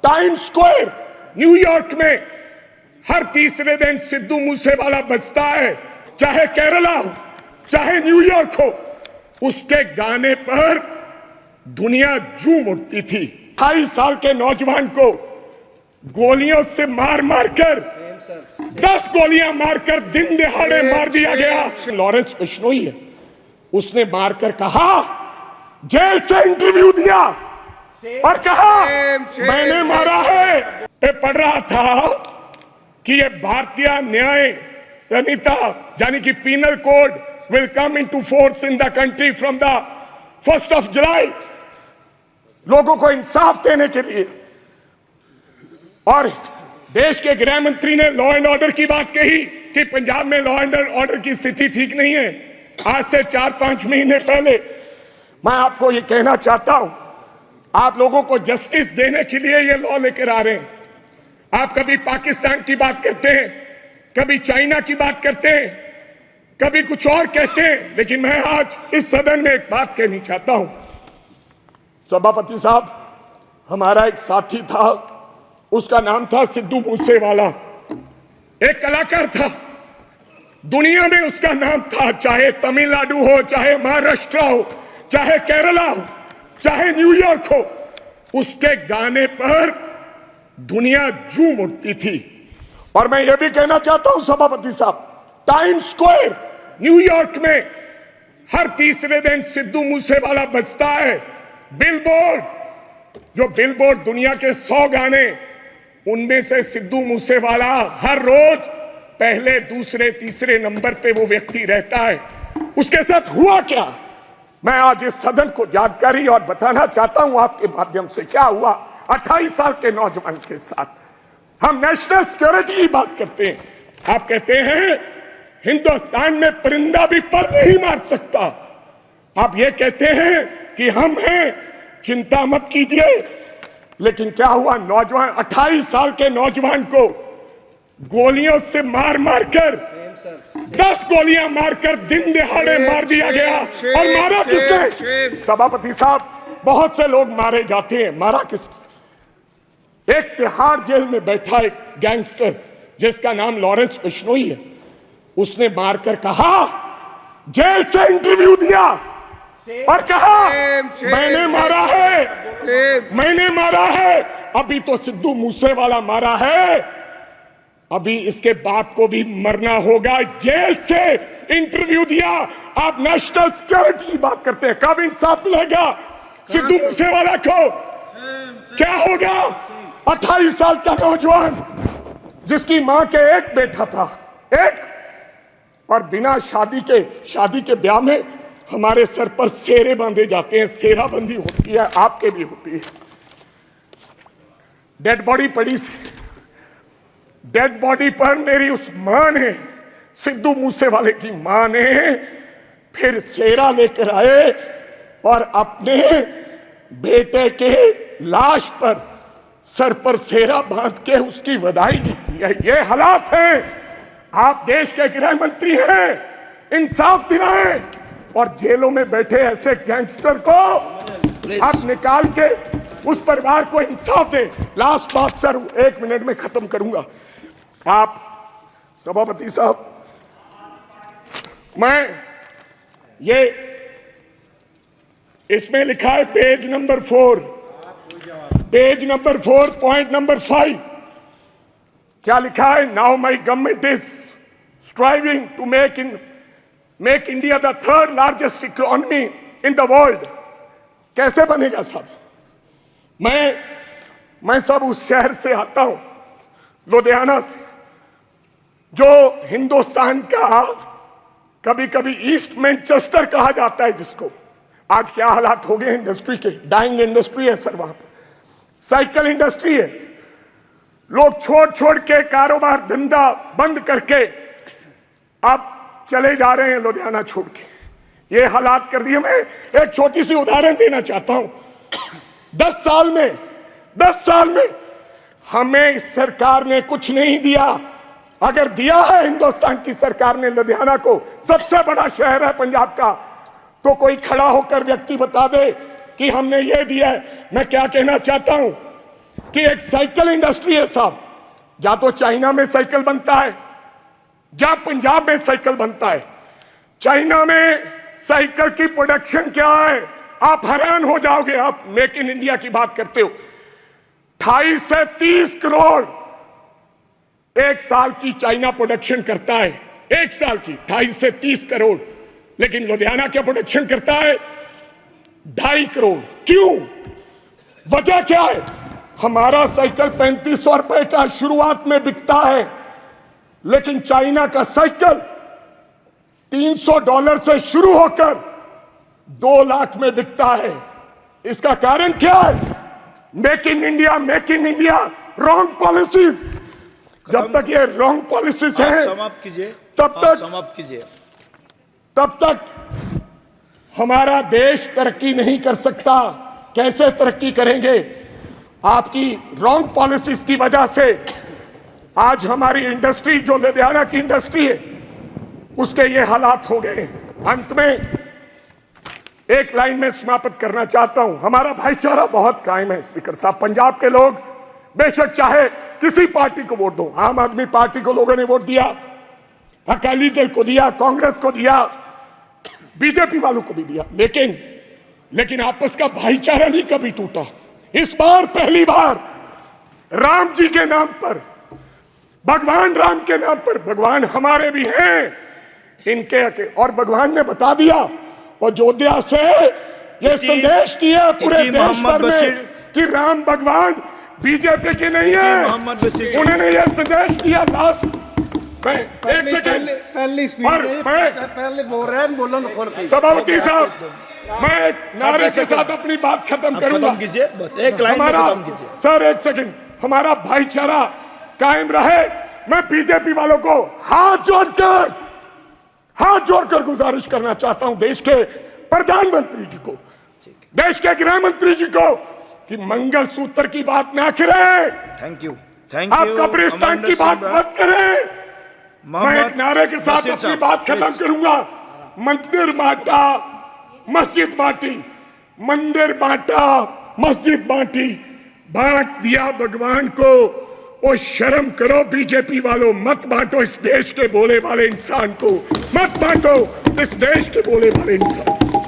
Time square New York में हर तीसरे दिन सिद्धू मूसेवाला बजता है, चाहे केरला हो चाहे न्यूयॉर्क हो। उसके गाने पर दुनिया झूम उठती थी। 28 साल के नौजवान को गोलियों से मार मारकर 10 गोलियां मारकर दिन दिहाड़े मार दिया गया। लॉरेंस बिश्नोई है, उसने मारकर कहा, जेल से इंटरव्यू दिया और कहा मैंने मारा है। मैं पढ़ रहा था कि ये भारतीय न्याय संहिता यानी कि penal code will come into force in the country from the 1 July, लोगों को इंसाफ देने के लिए। और देश के गृह मंत्री ने लॉ एंड ऑर्डर की बात कही कि पंजाब में लॉ एंड ऑर्डर की स्थिति ठीक नहीं है। आज से 4-5 महीने पहले मैं आपको ये कहना चाहता हूं, आप लोगों को जस्टिस देने के लिए ये लॉ लेकर आ रहे हैं। आप कभी पाकिस्तान की बात करते हैं, कभी चाइना की बात करते हैं, कभी कुछ और कहते हैं, लेकिन मैं आज इस सदन में एक बात कहनी चाहता हूं। सभापति साहब, हमारा एक साथी था, उसका नाम था सिद्धू मूसेवाला, एक कलाकार था, दुनिया में उसका नाम था। चाहे तमिलनाडु हो, चाहे महाराष्ट्र हो, चाहे केरला हो, चाहे न्यूयॉर्क हो, उसके गाने पर दुनिया झूम उठती थी। और मैं यह भी कहना चाहता हूं सभापति साहब, टाइम स्क्वायर न्यूयॉर्क में हर तीसरे दिन सिद्धू मूसेवाला बजता है। बिलबोर्ड, जो बिलबोर्ड दुनिया के 100 गाने, उनमें से सिद्धू मूसेवाला हर रोज पहले, दूसरे, तीसरे नंबर पे वो व्यक्ति रहता है। उसके साथ हुआ क्या, मैं आज इस सदन को जानकारी और बताना चाहता हूं आपके माध्यम से। क्या हुआ 28 साल के नौजवान के साथ। हम नेशनल सिक्योरिटी की बात करते हैं, आप कहते हैं हिंदुस्तान में परिंदा भी पर नहीं मार सकता। आप ये कहते हैं कि हम हैं, चिंता मत कीजिए। लेकिन क्या हुआ, नौजवान 28 साल के नौजवान को गोलियों से मार मारकर 10 गोलियां मारकर दिन दिहाड़े मार दिया गया। और मारा किसने? सभापति साहब, बहुत से लोग मारे जाते हैं, मारा किसने? एक तिहाड़ जेल में बैठा एक गैंगस्टर जिसका नाम लॉरेंस बिश्नोई है, उसने मारकर कहा, जेल से इंटरव्यू दिया और कहा मैंने मारा है, मैंने मारा है। अभी तो सिद्धू मूसेवाला मारा है, अभी इसके बाप को भी मरना होगा। जेल से इंटरव्यू दिया। आप नेशनल सिक्योरिटी की बात करते हैं, कब इंसाफ मिलेगा सिद्धू मूसेवाला को? क्या होगा? 28 साल का नौजवान जिसकी मां के एक बेटा था, एक, और बिना शादी के ब्याह में हमारे सर पर सेरे बांधे जाते हैं, सेराबंदी होती है, आपके भी होती है। डेड बॉडी पड़ी, डेड बॉडी पर मेरी उस मां ने, सिद्धू मूसेवाले की मां ने फिर सेरा लेकर आए और अपने बेटे के लाश पर सर पर सेरा बांध के उसकी विदाई की है। ये हालात हैं। आप देश के गृह मंत्री हैं, इंसाफ दिलाएं और जेलों में बैठे ऐसे गैंगस्टर को आप निकाल के उस परिवार को इंसाफ दें। लास्ट बात सर, 1 मिनट में खत्म करूंगा। आप सभापति साहब, मैं ये इसमें लिखा है पेज नंबर 4, पॉइंट नंबर 5, क्या लिखा है? Now my government is striving to make India the 3rd largest economy in the world. कैसे बनेगा साहब? मैं सब उस शहर से आता हूं, लुधियाना से, जो हिंदुस्तान का कभी कभी ईस्ट मैनचेस्टर कहा जाता है, जिसको आज क्या हालात हो गए इंडस्ट्री के, डाइंग इंडस्ट्री है सर, वहां पर साइकिल इंडस्ट्री है। लोग छोड़ के कारोबार धंधा बंद करके अब चले जा रहे हैं लुधियाना छोड़ के। ये हालात कर दिए। मैं एक छोटी सी उदाहरण देना चाहता हूं। 10 साल में हमें इस सरकार ने कुछ नहीं दिया। अगर दिया है हिंदुस्तान की सरकार ने लुधियाना को, सबसे बड़ा शहर है पंजाब का, तो कोई खड़ा होकर व्यक्ति बता दे कि हमने ये दिया है। मैं क्या कहना चाहता हूं, कि एक साइकिल इंडस्ट्री है साहब, या तो चाइना में साइकिल बनता है या पंजाब में साइकिल बनता है। चाइना में साइकिल की प्रोडक्शन क्या है, आप हैरान हो जाओगे। आप मेक इन इंडिया की बात करते हो, 28 से 30 करोड़ एक साल की चाइना प्रोडक्शन करता है, एक साल की 28 से 30 करोड़। लेकिन लुधियाना क्या प्रोडक्शन करता है, 2.5 करोड़। क्यों, वजह क्या है? हमारा साइकिल 3500 रुपए का शुरुआत में बिकता है, लेकिन चाइना का साइकिल $300 से शुरू होकर 2 लाख में बिकता है। इसका कारण क्या है? Make in India, make in India, wrong policies. जब तक ये रॉन्ग पॉलिसीज है, समाप्त कीजिए, समाप्त कीजिए, तब तक हमारा देश तरक्की नहीं कर सकता। कैसे तरक्की करेंगे? आपकी रॉन्ग पॉलिसीज की वजह से आज हमारी इंडस्ट्री, जो लुधियाना की इंडस्ट्री है, उसके ये हालात हो गए। अंत में एक लाइन में समाप्त करना चाहता हूं, हमारा भाईचारा बहुत कायम है स्पीकर साहब। पंजाब के लोग बेशक चाहे किसी पार्टी को वोट दो, आम आदमी पार्टी को लोगों ने वोट दिया, अकाली दल को दिया, कांग्रेस को दिया, बीजेपी वालों को भी दिया, लेकिन आपस का भाईचारा नहीं कभी टूटा। इस बार पहली बार राम जी के नाम पर, भगवान राम के नाम पर, भगवान हमारे भी हैं इनके, और भगवान ने बता दिया अयोध्या से ये संदेश दिया पूरे देश भर में कि राम भगवान बीजेपी के नहीं है। उन्होंने ये संदेश दिया। लास्ट मैं एक सेकंड पहले बोल रहे हैं, बोलन सभापति साहब, मैं एक नारे के साथ अपनी बात खत्म करूंगा। बस एक लाइन में खत्म कीजिए सर, एक सेकंड। हमारा भाईचारा कायम रहे। मैं बीजेपी वालों को हाथ जोड़कर गुजारिश करना चाहता हूं, देश के प्रधानमंत्री जी को, देश के गृह मंत्री जी को, कि मंगल सूत्र की बात ना करें। थैंक यू, आप कब्रिस्तान की बात मत करें। मैं एक नारे के साथ अपनी बात खत्म करूंगा। मंदिर बांटा, मस्जिद बांटी, मंदिर बांटा, मस्जिद बांटी, बांट दिया भगवान को। ओ शर्म करो बीजेपी वालों, मत बांटो इस देश के बोले वाले इंसान को, मत बांटो इस देश के बोले वाले इंसान।